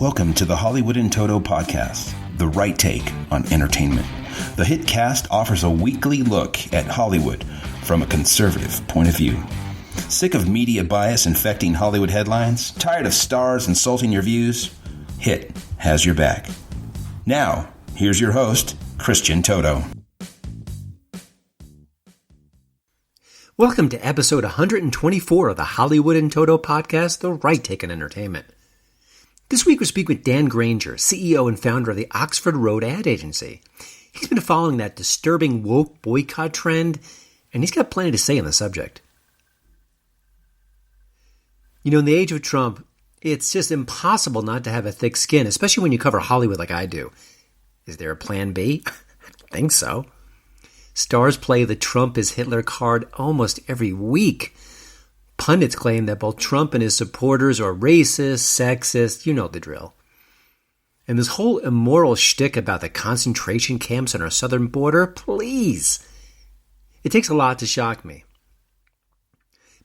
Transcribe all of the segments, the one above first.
Welcome to the Hollywood in Toto podcast, the right take on entertainment. The HiT cast offers a weekly look at Hollywood from a conservative point of view. Sick of media bias infecting Hollywood headlines? Tired of stars insulting your views? HiT has your back. Now, here's your host, Christian Toto. Welcome to episode 124 of the Hollywood in Toto podcast, the right take on entertainment. This week we speak with Dan Granger, CEO and founder of the Oxford Road ad agency. He's been following that disturbing woke boycott trend, and he's got plenty to say on the subject. You know, in the age of Trump, it's just impossible not to have a thick skin, especially when you cover Hollywood like I do. Is there a plan B? I think so. Stars play the Trump is Hitler card almost every week. Pundits claim that both Trump and his supporters are racist, sexist, you know the drill. And this whole immoral shtick about the concentration camps on our southern border, please. It takes a lot to shock me.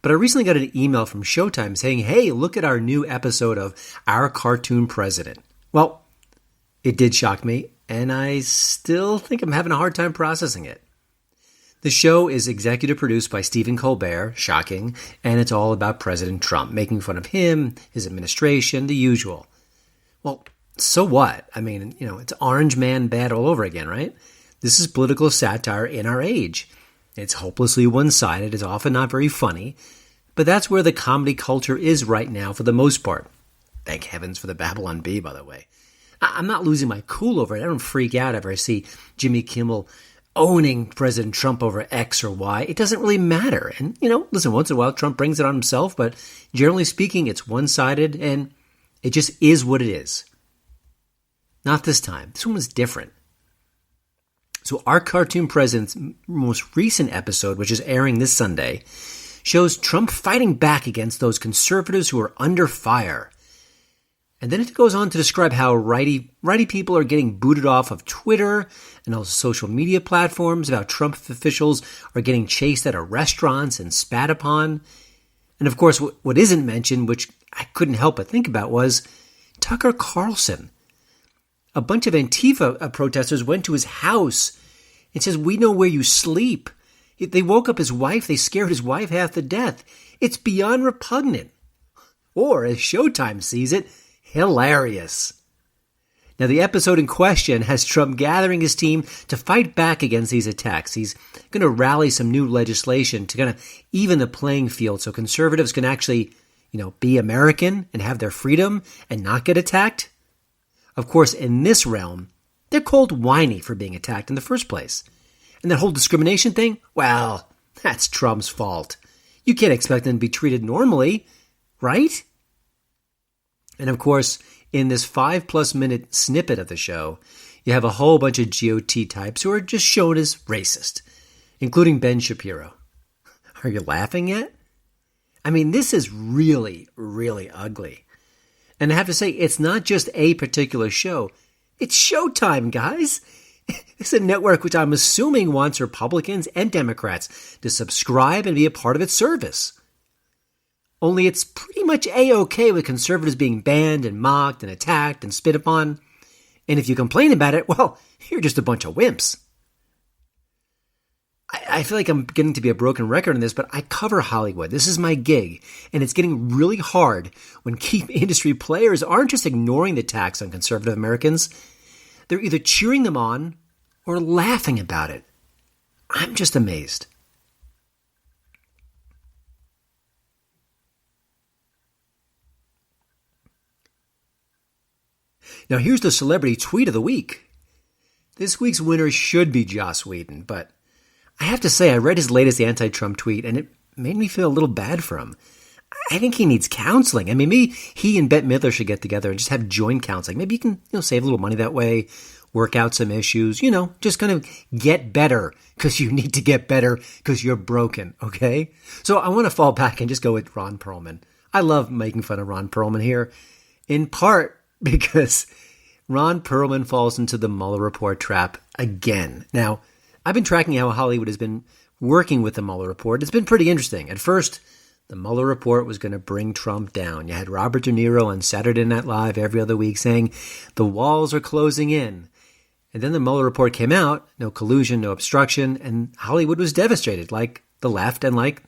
But I recently got an email from Showtime saying, hey, look at our new episode of Our Cartoon President. Well, it did shock me, and I still think I'm having a hard time processing it. The show is executive produced by Stephen Colbert, shocking, and it's all about President Trump, making fun of him, his administration, the usual. Well, so what? I mean, you know, it's Orange Man bad all over again, right? This is political satire in our age. It's hopelessly one-sided, it's often not very funny, but that's where the comedy culture is right now for the most part. Thank heavens for the Babylon Bee, by the way. I'm not losing my cool over it. I don't freak out ever I see Jimmy Kimmel owning President Trump over X or Y. It doesn't really matter. And, you know, listen, once in a while Trump brings it on himself, but generally speaking, it's one-sided and it just is what it is. Not this time. This one was different. So Our Cartoon President's most recent episode, which is airing this Sunday, shows Trump fighting back against those conservatives who are under fire. And then it goes on to describe how righty people are getting booted off of Twitter and all social media platforms, about Trump officials are getting chased out of restaurants and spat upon. And of course, what isn't mentioned, which I couldn't help but think about, was Tucker Carlson. A bunch of Antifa protesters went to his house and says, we know where you sleep. They woke up his wife. They scared his wife half to death. It's beyond repugnant. Or, as Showtime sees it, hilarious. Now, the episode in question has Trump gathering his team to fight back against these attacks. He's going to rally some new legislation to kind of even the playing field so conservatives can actually, be American and have their freedom and not get attacked. Of course, in this realm, they're called whiny for being attacked in the first place. And that whole discrimination thing, well, that's Trump's fault. You can't expect them to be treated normally, right? And of course, in this 5+ minute snippet of the show, you have a whole bunch of GOT types who are just shown as racist, including Ben Shapiro. Are you laughing yet? I mean, this is really, really ugly. And I have to say, it's not just a particular show. It's Showtime, guys. It's a network which I'm assuming wants Republicans and Democrats to subscribe and be a part of its service. Only it's pretty much A-OK with conservatives being banned and mocked and attacked and spit upon. And if you complain about it, well, you're just a bunch of wimps. I feel like I'm getting to be a broken record on this, but I cover Hollywood. This is my gig. And it's getting really hard when key industry players aren't just ignoring the attacks on conservative Americans. They're either cheering them on or laughing about it. I'm just amazed. Now, here's the celebrity tweet of the week. This week's winner should be Joss Whedon, but I have to say I read his latest anti-Trump tweet, and it made me feel a little bad for him. I think he needs counseling. I mean, maybe he and Bette Midler should get together and just have joint counseling. Maybe you can save a little money that way, work out some issues, just kind of get better because you need to get better because you're broken, okay? So I want to fall back and just go with Ron Perlman. I love making fun of Ron Perlman here, in part because Ron Perlman falls into the Mueller report trap again. Now, I've been tracking how Hollywood has been working with the Mueller report. It's been pretty interesting. At first, The Mueller report was going to bring Trump down. You had Robert De Niro on Saturday Night Live every other week saying, the walls are closing in. And then the Mueller report came out, no collusion, no obstruction, and Hollywood was devastated, like the left and like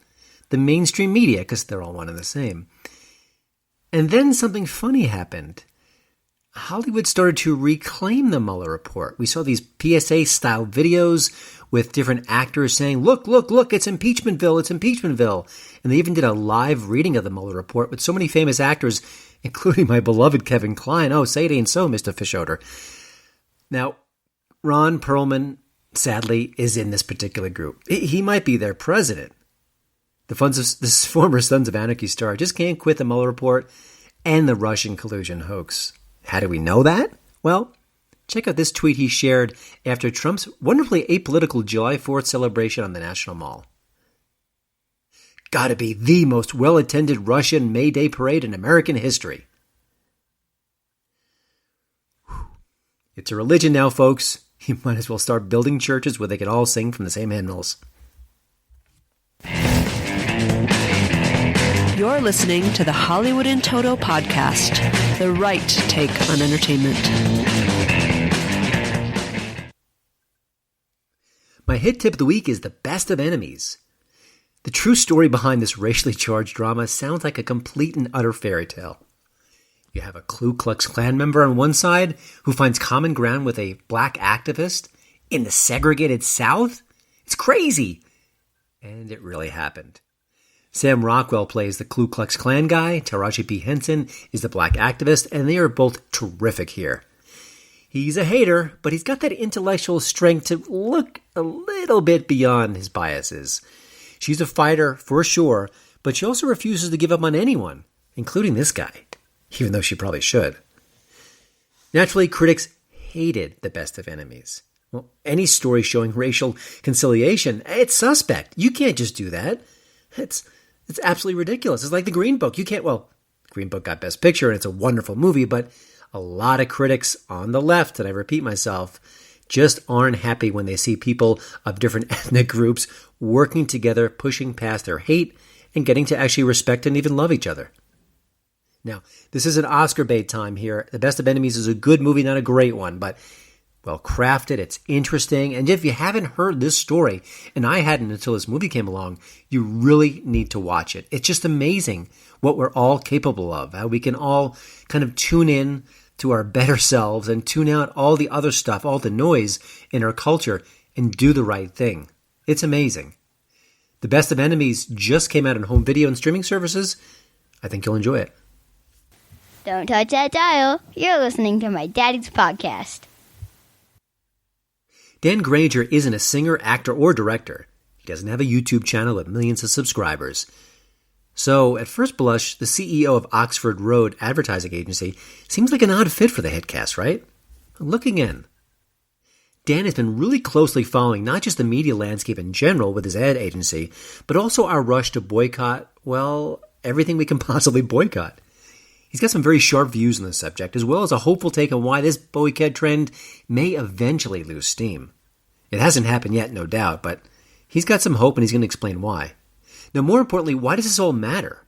the mainstream media, because they're all one and the same. And then something funny happened. Hollywood started to reclaim the Mueller report. We saw these PSA-style videos with different actors saying, look, it's Impeachmentville, it's Impeachmentville. And they even did a live reading of the Mueller report with so many famous actors, including my beloved Kevin Kline. Oh, say it ain't so, Mr. Fischoeder. Now, Ron Perlman, sadly, is in this particular group. He might be their president. This former Sons of Anarchy star just can't quit the Mueller report and the Russian collusion hoax. How do we know that? Well, check out this tweet he shared after Trump's wonderfully apolitical July 4th celebration on the National Mall. Gotta be the most well-attended Russian May Day parade in American history. It's a religion now, folks. You might as well start building churches where they can all sing from the same hymnals. You're listening to the Hollywood in Toto podcast, the right take on entertainment. My hit tip of the week is The Best of Enemies. The true story behind this racially charged drama sounds like a complete and utter fairy tale. You have a Ku Klux Klan member on one side who finds common ground with a black activist in the segregated South. It's crazy. And it really happened. Sam Rockwell plays the Ku Klux Klan guy. Taraji P. Henson is the black activist, and they are both terrific here. He's a hater, but he's got that intellectual strength to look a little bit beyond his biases. She's a fighter, for sure, but she also refuses to give up on anyone, including this guy, even though she probably should. Naturally, critics hated The Best of Enemies. Well, any story showing racial conciliation, it's suspect. You can't just do that. It's absolutely ridiculous. It's like the Green Book. Green Book got Best Picture, and it's a wonderful movie, but a lot of critics on the left, and I repeat myself, just aren't happy when they see people of different ethnic groups working together, pushing past their hate, and getting to actually respect and even love each other. Now, this is an Oscar bait time here. The Best of Enemies is a good movie, not a great one, but well crafted, it's interesting, and if you haven't heard this story, and I hadn't until this movie came along, you really need to watch it. It's just amazing what we're all capable of, how we can all kind of tune in to our better selves and tune out all the other stuff, all the noise in our culture, and do the right thing. It's amazing. The Best of Enemies just came out on home video and streaming services. I think you'll enjoy it. Don't touch that dial. You're listening to my daddy's podcast. Dan Granger isn't a singer, actor, or director. He doesn't have a YouTube channel with millions of subscribers. So, at first blush, the CEO of Oxford Road Advertising Agency seems like an odd fit for the HitCast, right? Look again. Dan has been really closely following not just the media landscape in general with his ad agency, but also our rush to boycott, well, everything we can possibly boycott. He's got some very sharp views on the subject, as well as a hopeful take on why this boycott trend may eventually lose steam. It hasn't happened yet, no doubt, but he's got some hope and he's going to explain why. Now, more importantly, why does this all matter?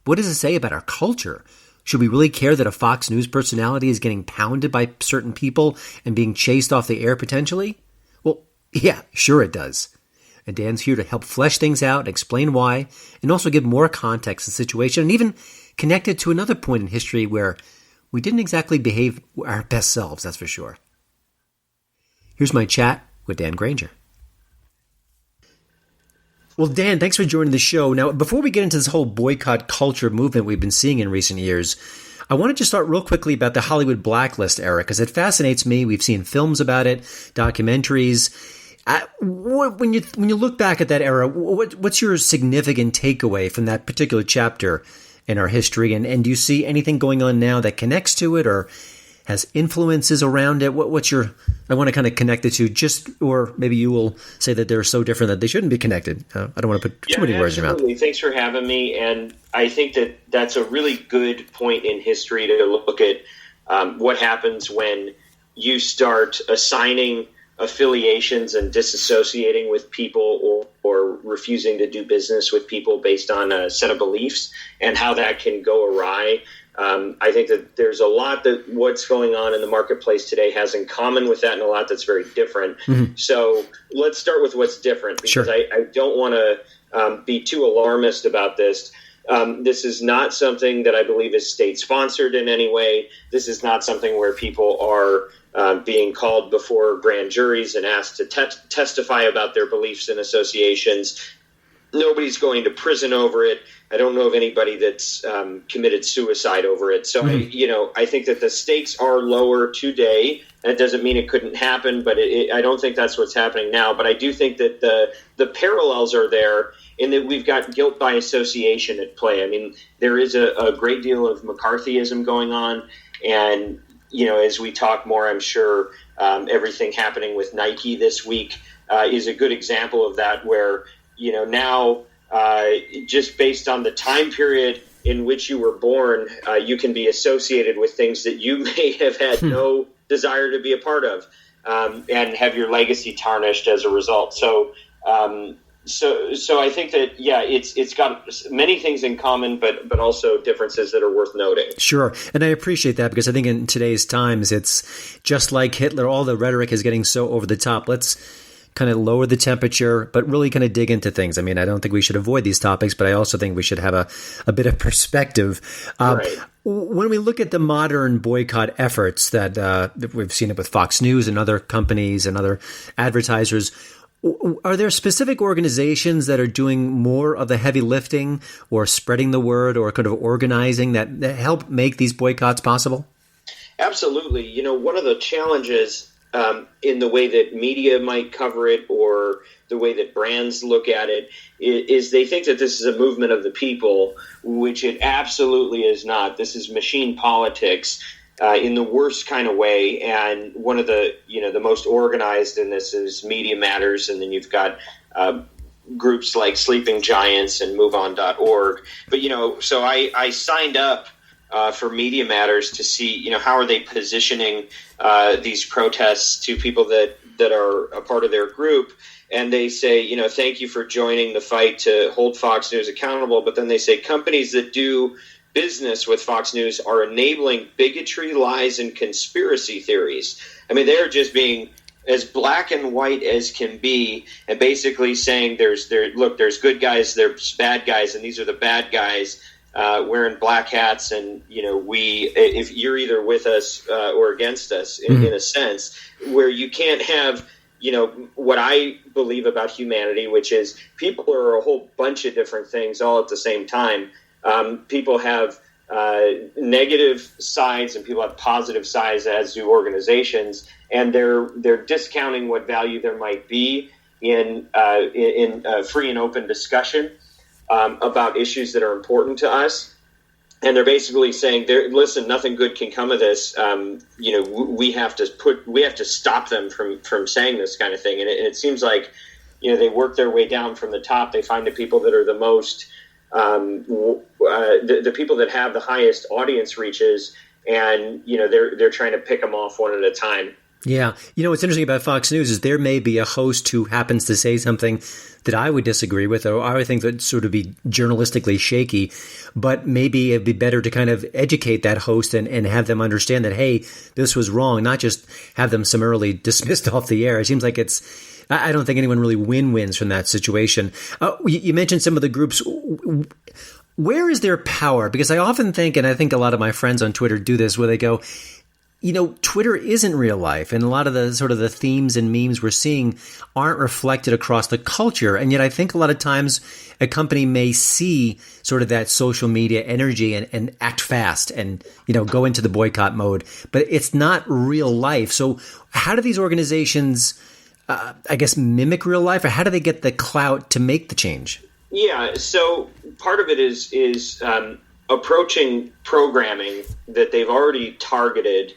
What does it say about our culture? Should we really care that a Fox News personality is getting pounded by certain people and being chased off the air potentially? Well, yeah, sure it does. And Dan's here to help flesh things out, explain why, and also give more context to the situation, and even connect it to another point in history where we didn't exactly behave our best selves, that's for sure. Here's my chat with Dan Granger. Well, Dan, thanks for joining the show. Now, before we get into this whole boycott culture movement we've been seeing in recent years, I wanted to start real quickly about the Hollywood Blacklist era, because it fascinates me. We've seen films about it, documentaries. When you look back at that era, what's your significant takeaway from that particular chapter in our history? And do you see anything going on now that connects to it or has influences around it? I want to kind of connect the two, or maybe you will say that they're so different that they shouldn't be connected. I don't want to put too many words in your mouth. Thanks for having me. And I think that that's a really good point in history to look at what happens when you start assigning affiliations and disassociating with people or refusing to do business with people based on a set of beliefs and how that can go awry. I think that there's a lot that what's going on in the marketplace today has in common with that, and a lot that's very different. So let's start with what's different, because I don't want to be too alarmist about this. This is not something that I believe is state-sponsored in any way. This is not something where people are being called before grand juries and asked to testify about their beliefs and associations. Nobody's going to prison over it. I don't know of anybody that's committed suicide over it. So, I think that the stakes are lower today. That doesn't mean it couldn't happen, but I don't think that's what's happening now. But I do think that the parallels are there in that we've got guilt by association at play. I mean, there is a great deal of McCarthyism going on. And, as we talk more, I'm sure everything happening with Nike this week is a good example of that, where now, just based on the time period in which you were born, you can be associated with things that you may have had no desire to be a part of, and have your legacy tarnished as a result. So I think that, it's got many things in common, but also differences that are worth noting. Sure. And I appreciate that, because I think in today's times, it's just like Hitler. All the rhetoric is getting so over the top. Let's kind of lower the temperature, but really kind of dig into things. I mean, I don't think we should avoid these topics, but I also think we should have a bit of perspective. Right. When we look at the modern boycott efforts that we've seen it with Fox News and other companies and other advertisers, are there specific organizations that are doing more of the heavy lifting or spreading the word or kind of organizing that help make these boycotts possible? Absolutely. One of the challenges in the way that media might cover it or the way that brands look at it is they think that this is a movement of the people, which it absolutely is not. This is machine politics in the worst kind of way. And one of the most organized in this is Media Matters. And then you've got groups like Sleeping Giants and MoveOn.org. But, so I signed up for Media Matters to see, how are they positioning these protests to people that are a part of their group. And they say, thank you for joining the fight to hold Fox News accountable. But then they say companies that do business with Fox News are enabling bigotry, lies, and conspiracy theories. I mean, they're just being as black and white as can be, and basically saying there's good guys, there's bad guys, and these are the bad guys. Wearing black hats, and if you're either with us or against us, in a sense, where you can't have what I believe about humanity, which is people are a whole bunch of different things all at the same time. People have negative sides, and people have positive sides, as do organizations, and they're discounting what value there might be in free and open discussion about issues that are important to us. And they're basically saying, listen, nothing good can come of this. We have to stop them from saying this kind of thing. And it seems like, they work their way down from the top. They find the people that are the most, the people that have the highest audience reaches, and, they're trying to pick them off one at a time. Yeah. What's interesting about Fox News is there may be a host who happens to say something that I would disagree with, or I would think that sort of be journalistically shaky, but maybe it'd be better to kind of educate that host and have them understand that, hey, this was wrong, not just have them summarily dismissed off the air. It seems like I don't think anyone really wins from that situation. You mentioned some of the groups. Where is their power? Because I often think, and I think a lot of my friends on Twitter do this, where they go, Twitter isn't real life, and a lot of the sort of the themes and memes we're seeing aren't reflected across the culture. And yet I think a lot of times a company may see sort of that social media energy and act fast and, go into the boycott mode, but it's not real life. So how do these organizations, mimic real life, or how do they get the clout to make the change? Yeah. So part of it is approaching programming that they've already targeted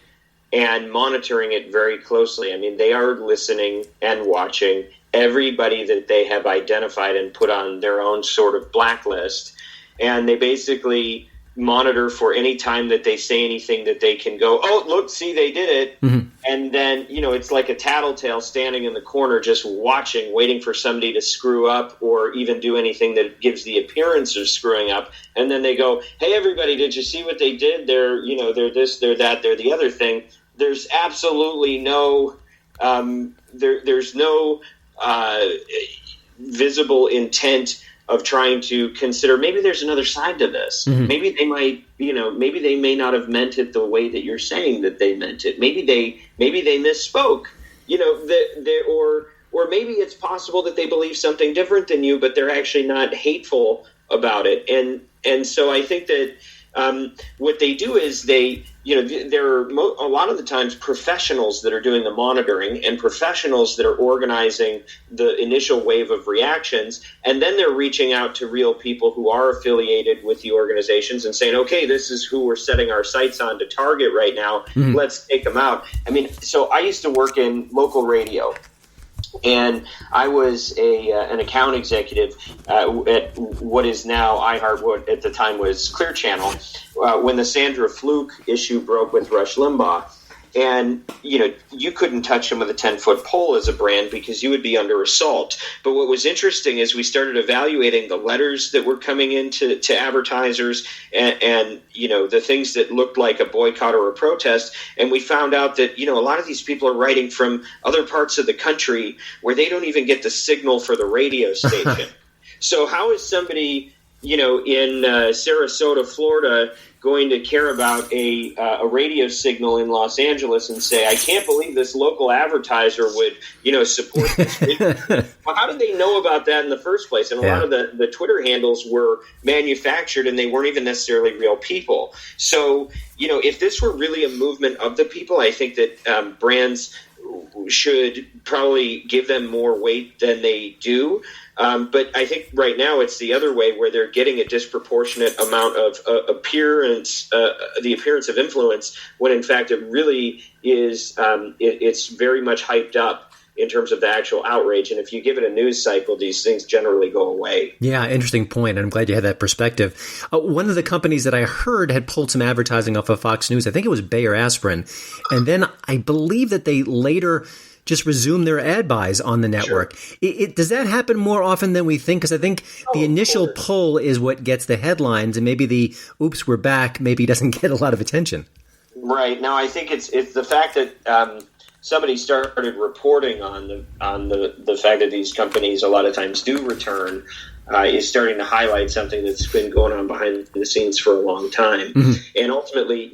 and monitoring it very closely. I mean, they are listening and watching everybody that they have identified and put on their own sort of blacklist. And they basically monitor for any time that they say anything that they can go, oh, look, see, they did it. Mm-hmm. And then, it's like a tattletale standing in the corner just watching, waiting for somebody to screw up or even do anything that gives the appearance of screwing up. And then they go, hey, everybody, did you see what they did? They're this, they're that, they're the other thing. There's absolutely no there's no visible intent of trying to consider maybe there's another side to this. Mm-hmm. Maybe they might, maybe they may not have meant it the way that you're saying that they meant it. Maybe they misspoke, or maybe it's possible that they believe something different than you, but they're actually not hateful about it. And so I think that what they do is there are a lot of the times professionals that are doing the monitoring and professionals that are organizing the initial wave of reactions, and then they're reaching out to real people who are affiliated with the organizations and saying, okay, this is who we're setting our sights on to target right now. Mm-hmm. Let's take them out. So I used to work in local radio. And I was an account executive at what is now iHeart, what at the time was Clear Channel, when the Sandra Fluke issue broke with Rush Limbaugh. And, you couldn't touch him with a 10-foot pole as a brand because you would be under assault. But what was interesting is we started evaluating the letters that were coming into advertisers and the things that looked like a boycott or a protest. And we found out that, a lot of these people are writing from other parts of the country where they don't even get the signal for the radio station. So how is somebody, in Sarasota, Florida, going to care about a radio signal in Los Angeles and say, I can't believe this local advertiser would, support this. Well, how did they know about that in the first place? And a lot of the Twitter handles were manufactured and they weren't even necessarily real people. So, if this were really a movement of the people, I think that brands should probably give them more weight than they do. But I think right now it's the other way where they're getting a disproportionate amount of appearance, the appearance of influence, when in fact it really is, it's very much hyped up in terms of the actual outrage. And if you give it a news cycle, these things generally go away. Yeah, interesting point. And I'm glad you had that perspective. One of the companies that I heard had pulled some advertising off of Fox News, I think it was Bayer Aspirin. And then I believe that they later just resume their ad buys on the network. Sure. Does that happen more often than we think? Because I think the initial pull is what gets the headlines, and maybe the "oops, we're back" maybe doesn't get a lot of attention. Right. Now, I think it's the fact that somebody started reporting on the fact that these companies a lot of times do return is starting to highlight something that's been going on behind the scenes for a long time. Mm-hmm. And ultimately,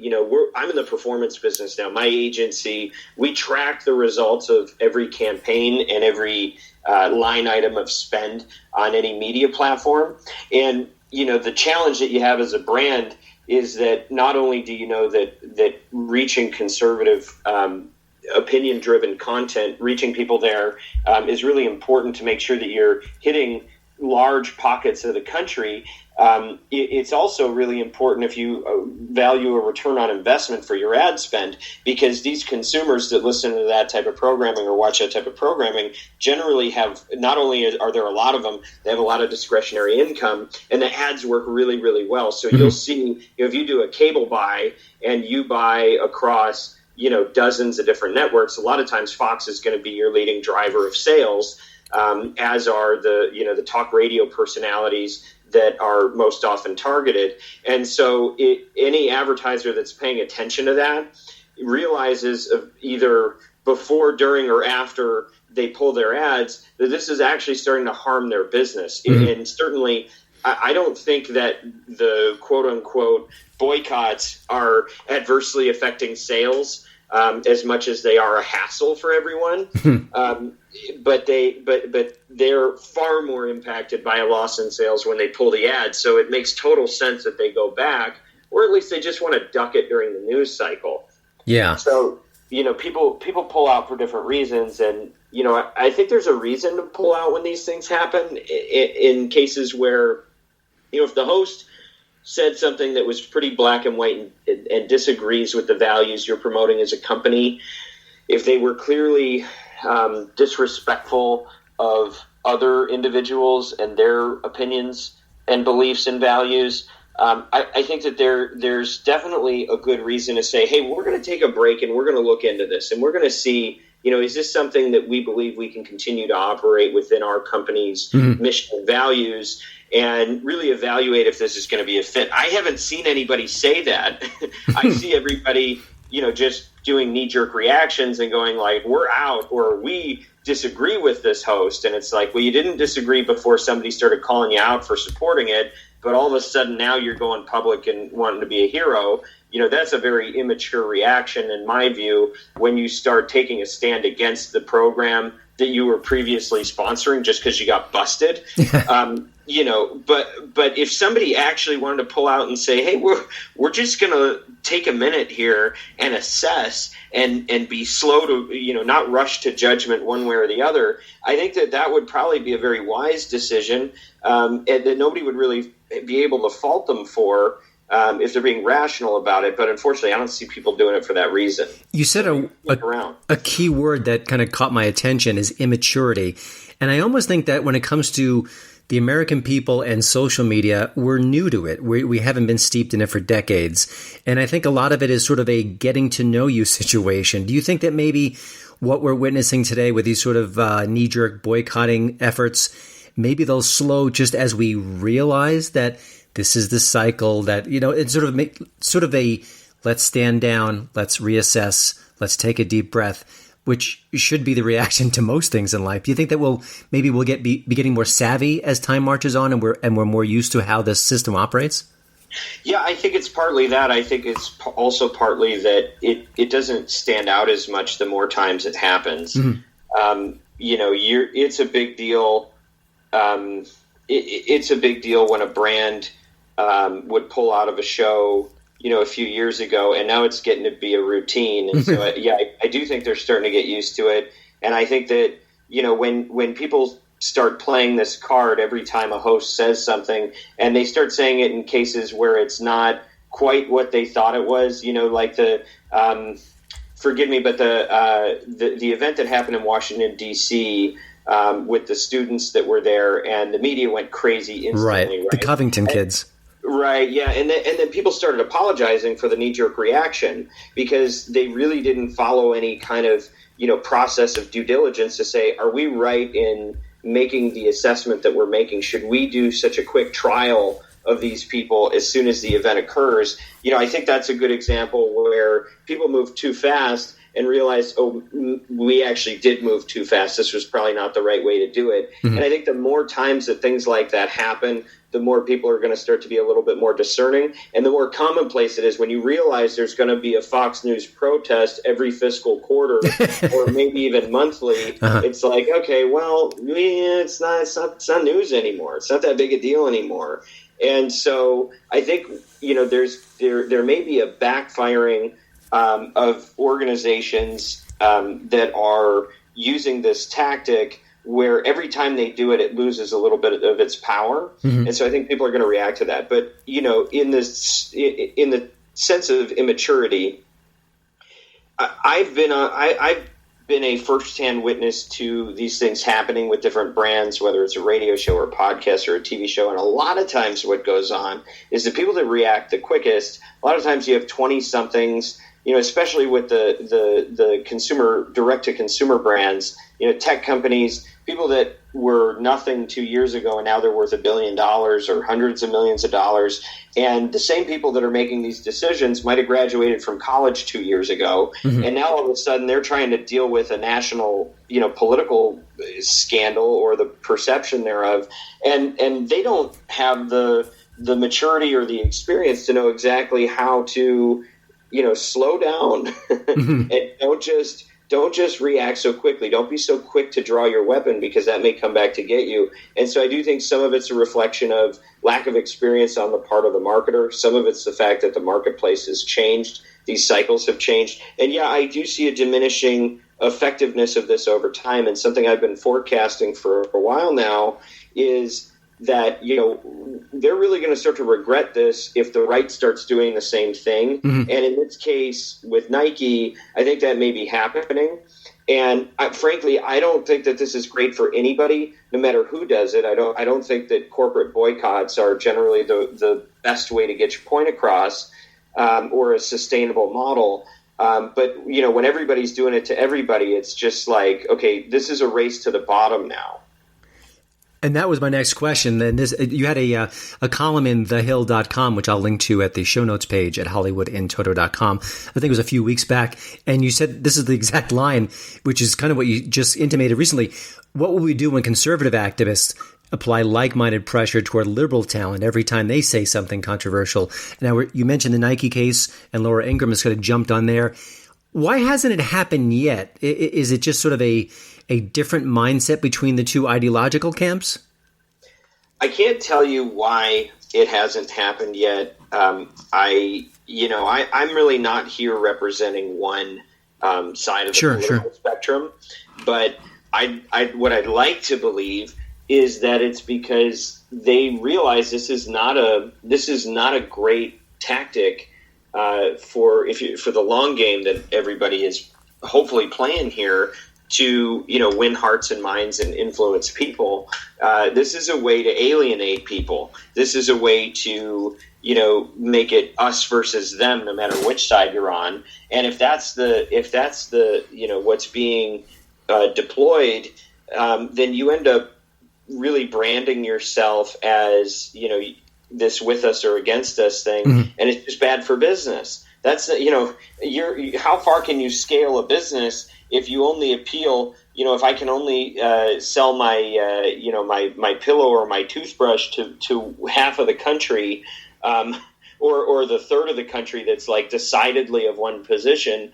I'm in the performance business now. My agency, we track the results of every campaign and every line item of spend on any media platform. And, the challenge that you have as a brand is that not only do you know that reaching conservative opinion-driven content, reaching people there is really important to make sure that you're hitting large pockets of the country. It's also really important if you value a return on investment for your ad spend, because these consumers that listen to that type of programming or watch that type of programming generally have, not only are there a lot of them, they have a lot of discretionary income, and the ads work really, really well. So you'll see, if you do a cable buy and you buy across, dozens of different networks, a lot of times Fox is going to be your leading driver of sales. As are the talk radio personalities that are most often targeted. And so any advertiser that's paying attention to that realizes either before, during, or after they pull their ads that this is actually starting to harm their business. Mm-hmm. And certainly I don't think that the quote-unquote boycotts are adversely affecting sales as much as they are a hassle for everyone. But they're far more impacted by a loss in sales when they pull the ad. So it makes total sense that they go back, or at least they just want to duck it during the news cycle. Yeah. So, people pull out for different reasons. And, I think there's a reason to pull out when these things happen in cases where, if the host said something that was pretty black and white and disagrees with the values you're promoting as a company, if they were clearly disrespectful of other individuals and their opinions and beliefs and values, I think that there's definitely a good reason to say, hey, we're going to take a break and we're going to look into this and we're going to see, is this something that we believe we can continue to operate within our company's mission and values, and really evaluate if this is going to be a fit. I haven't seen anybody say that. I see everybody, just doing knee-jerk reactions and going like, we're out, or we disagree with this host. And it's like, well, you didn't disagree before somebody started calling you out for supporting it, but all of a sudden now you're going public and wanting to be a hero. That's a very immature reaction, in my view, when you start taking a stand against the program that you were previously sponsoring just because you got busted. But if somebody actually wanted to pull out and say, hey, we're just going to take a minute here and assess and be slow to, not rush to judgment one way or the other, I think that would probably be a very wise decision, and that nobody would really be able to fault them for, if they're being rational about it. But unfortunately, I don't see people doing it for that reason. You said a key word that kind of caught my attention is immaturity. And I almost think that when it comes to the American people and social media, we're new to it. We haven't been steeped in it for decades. And I think a lot of it is sort of a getting to know you situation. Do you think that maybe what we're witnessing today with these sort of knee-jerk boycotting efforts, maybe they'll slow just as we realize that this is the cycle, that, it's sort of a let's stand down, let's reassess, let's take a deep breath, which should be the reaction to most things in life. Do you think that we'll be getting more savvy as time marches on, and we're more used to how this system operates? Yeah, I think it's partly that. I think it's also partly that it doesn't stand out as much the more times it happens. Mm-hmm. It's a big deal. It's a big deal when a brand would pull out of a show, a few years ago, and now it's getting to be a routine. And so, I do think they're starting to get used to it. And I think that, when people start playing this card every time a host says something, and they start saying it in cases where it's not quite what they thought it was, like forgive me, but the event that happened in Washington, D.C., with the students that were there, and the media went crazy instantly. Right. The Covington kids. Right, yeah, and then people started apologizing for the knee-jerk reaction because they really didn't follow any kind of, process of due diligence to say, are we right in making the assessment that we're making? Should we do such a quick trial of these people as soon as the event occurs? I think that's a good example where people move too fast and realized, we actually did move too fast. This was probably not the right way to do it. Mm-hmm. And I think the more times that things like that happen, the more people are going to start to be a little bit more discerning. And the more commonplace it is when you realize there's going to be a Fox News protest every fiscal quarter or maybe even monthly. Uh-huh. It's like, okay, well, it's not news anymore. It's not that big a deal anymore. And so I think, there may be a backfiring of organizations that are using this tactic where every time they do it, it loses a little bit of its power. Mm-hmm. And so I think people are going to react to that. But, in the sense of immaturity, I've been a firsthand witness to these things happening with different brands, whether it's a radio show or a podcast or a TV show. And a lot of times what goes on is the people that react the quickest, a lot of times you have 20-somethings, especially with the consumer, direct-to-consumer brands, tech companies, people that were nothing 2 years ago and now they're worth $1 billion or hundreds of millions of dollars. And the same people that are making these decisions might have graduated from college 2 years ago. Mm-hmm. And now all of a sudden they're trying to deal with a national, political scandal or the perception thereof. And they don't have the maturity or the experience to know exactly how to, slow down mm-hmm. and don't just react so quickly. Don't be so quick to draw your weapon because that may come back to get you. And so I do think some of it's a reflection of lack of experience on the part of the marketer. Some of it's the fact that the marketplace has changed. These cycles have changed. And I do see a diminishing effectiveness of this over time. And something I've been forecasting for a while now is that, they're really going to start to regret this if the right starts doing the same thing. And in this case with Nike, I think that may be happening. And frankly, I don't think that this is great for anybody, no matter who does it. I don't think that corporate boycotts are generally the best way to get your point across, or a sustainable model. But when everybody's doing it to everybody, it's just like, okay, this is a race to the bottom now. And that was my next question. And you had a column in thehill.com, which I'll link to at the show notes page at hollywoodintoto.com. I think it was a few weeks back. And you said, this is the exact line, which is kind of what you just intimated recently. What will we do when conservative activists apply like-minded pressure toward liberal talent every time they say something controversial? Now, you mentioned the Nike case, and Laura Ingraham has kind of jumped on there. Why hasn't it happened yet? Is it just sort of a different mindset between the two ideological camps? I can't tell you why it hasn't happened yet. I'm really not here representing one side of the political spectrum, but what I'd like to believe is that it's because they realize this is not a great tactic for the long game that everybody is hopefully playing here to win hearts and minds and influence people. This is a way to alienate people. This is a way to make it us versus them, no matter which side you're on. And if that's the what's being deployed, then you end up really branding yourself as this with us or against us thing, and it's just bad for business. That's how far can you scale a business if you only appeal? If I can only sell my my pillow or my toothbrush to half of the country, or the third of the country that's like decidedly of one position,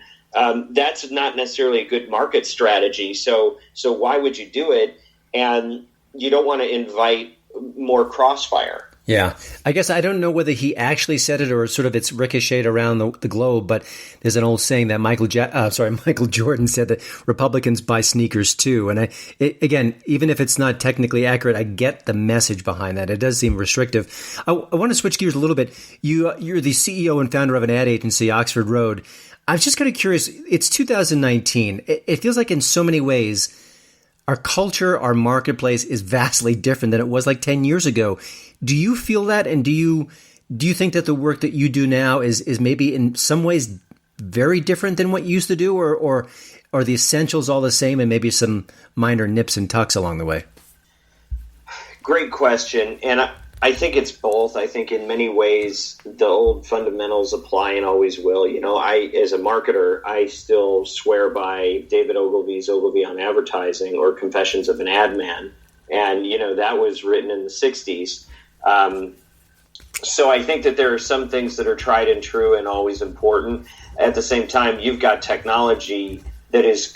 that's not necessarily a good market strategy. So why would you do it? And you don't want to invite more crossfire. Yeah. I guess I don't know whether he actually said it or sort of it's ricocheted around the globe, but there's an old saying that Michael Jordan said that Republicans buy sneakers too. And again, even if it's not technically accurate, I get the message behind that. It does seem restrictive. I want to switch gears a little bit. You're the CEO and founder of an ad agency, Oxford Road. I was just kind of curious. It's 2019. It feels like in so many ways, our culture, our marketplace is vastly different than it was like 10 years ago. Do you feel that? And do you think that the work that you do now is maybe in some ways very different than what you used to do, or are the essentials all the same and maybe some minor nips and tucks along the way? Great question. And I think it's both. I think in many ways the old fundamentals apply and always will. As a marketer, I still swear by David Ogilvy's Ogilvy on Advertising, or Confessions of an Ad Man. And, that was written in the 60s. So I think that there are some things that are tried and true and always important. At the same time, you've got technology that is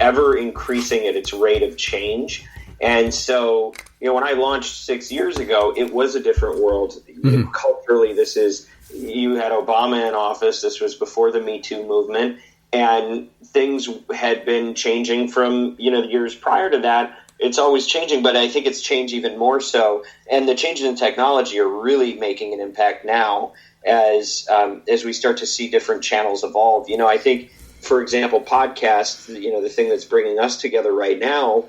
ever increasing at its rate of change. And so, when I launched 6 years ago, it was a different world. Culturally, you had Obama in office. This was before the Me Too movement. And things had been changing from, the years prior to that. It's always changing, but I think it's changed even more so. And the changes in technology are really making an impact now as we start to see different channels evolve. I think, for example, podcasts, the thing that's bringing us together right now,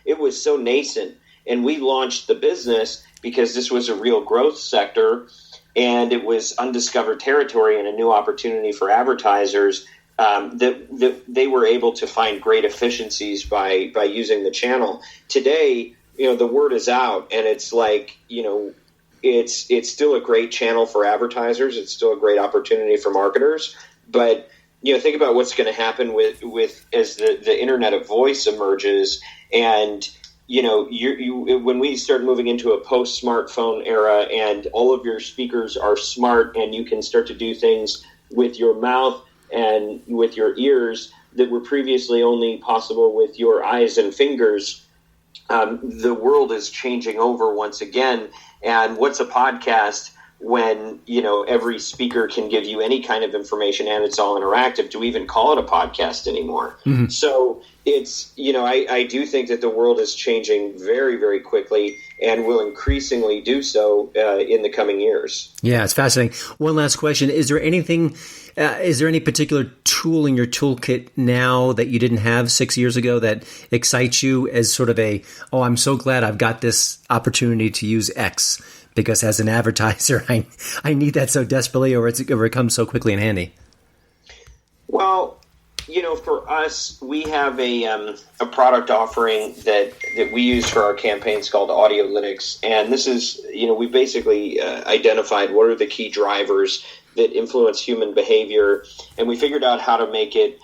it was so nascent. And we launched the business because this was a real growth sector, and it was undiscovered territory and a new opportunity for advertisers. That they were able to find great efficiencies by using the channel. Today, the word is out, and it's like, it's still a great channel for advertisers. It's still a great opportunity for marketers. But think about what's going to happen with as the Internet of Voice emerges, and when we start moving into a post-smartphone era, and all of your speakers are smart, and you can start to do things with your mouth and with your ears that were previously only possible with your eyes and fingers, the world is changing over once again. And what's a podcast? when, every speaker can give you any kind of information and it's all interactive? Do we even call it a podcast anymore? Mm-hmm. So it's, I do think that the world is changing very, very quickly and will increasingly do so in the coming years. Yeah, it's fascinating. One last question. Is there any particular tool in your toolkit now that you didn't have 6 years ago that excites you as sort of I'm so glad I've got this opportunity to use X, because as an advertiser, I need that so desperately, or it comes so quickly in handy? Well, for us, we have a product offering that we use for our campaigns called Audiolytics. And this is, we basically identified what are the key drivers that influence human behavior. And we figured out how to make it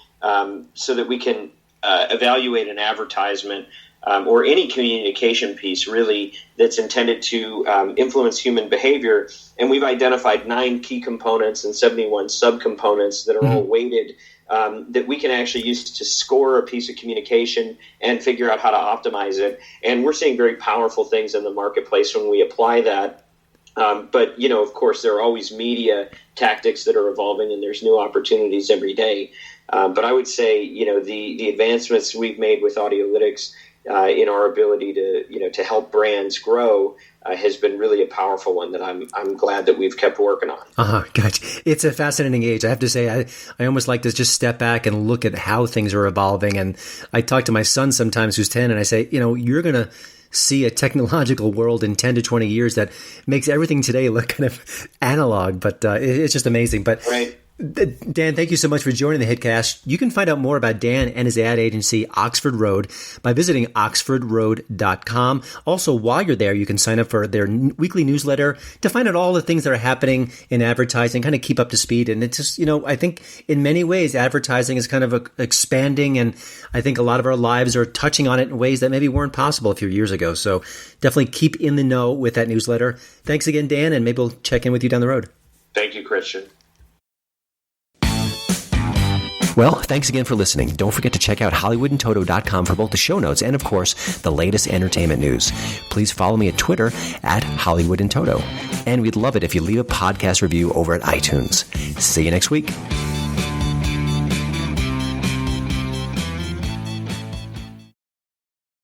so that we can evaluate an advertisement or any communication piece, really, that's intended to influence human behavior. And we've identified 9 key components and 71 subcomponents that are all weighted that we can actually use to score a piece of communication and figure out how to optimize it. And we're seeing very powerful things in the marketplace when we apply that. But, of course, there are always media tactics that are evolving, and there's new opportunities every day. But I would say, the advancements we've made with Audiolytics in our ability to help brands grow has been really a powerful one that I'm glad that we've kept working on. Gotcha. It's a fascinating age. I have to say, I almost like to just step back and look at how things are evolving. And I talk to my son sometimes, who's 10, and I say, you're going to see a technological world in 10 to 20 years that makes everything today look kind of analog, but it's just amazing. But right. Dan, thank you so much for joining the HiTcast. You can find out more about Dan and his ad agency, Oxford Road, by visiting oxfordroad.com. Also, while you're there, you can sign up for their weekly newsletter to find out all the things that are happening in advertising, kind of keep up to speed. And it's just, I think in many ways, advertising is kind of expanding, and I think a lot of our lives are touching on it in ways that maybe weren't possible a few years ago. So definitely keep in the know with that newsletter. Thanks again, Dan, and maybe we'll check in with you down the road. Thank you, Christian. Well, thanks again for listening. Don't forget to check out HollywoodandToto.com for both the show notes and, of course, the latest entertainment news. Please follow me at Twitter at HollywoodandToto. And we'd love it if you leave a podcast review over at iTunes. See you next week.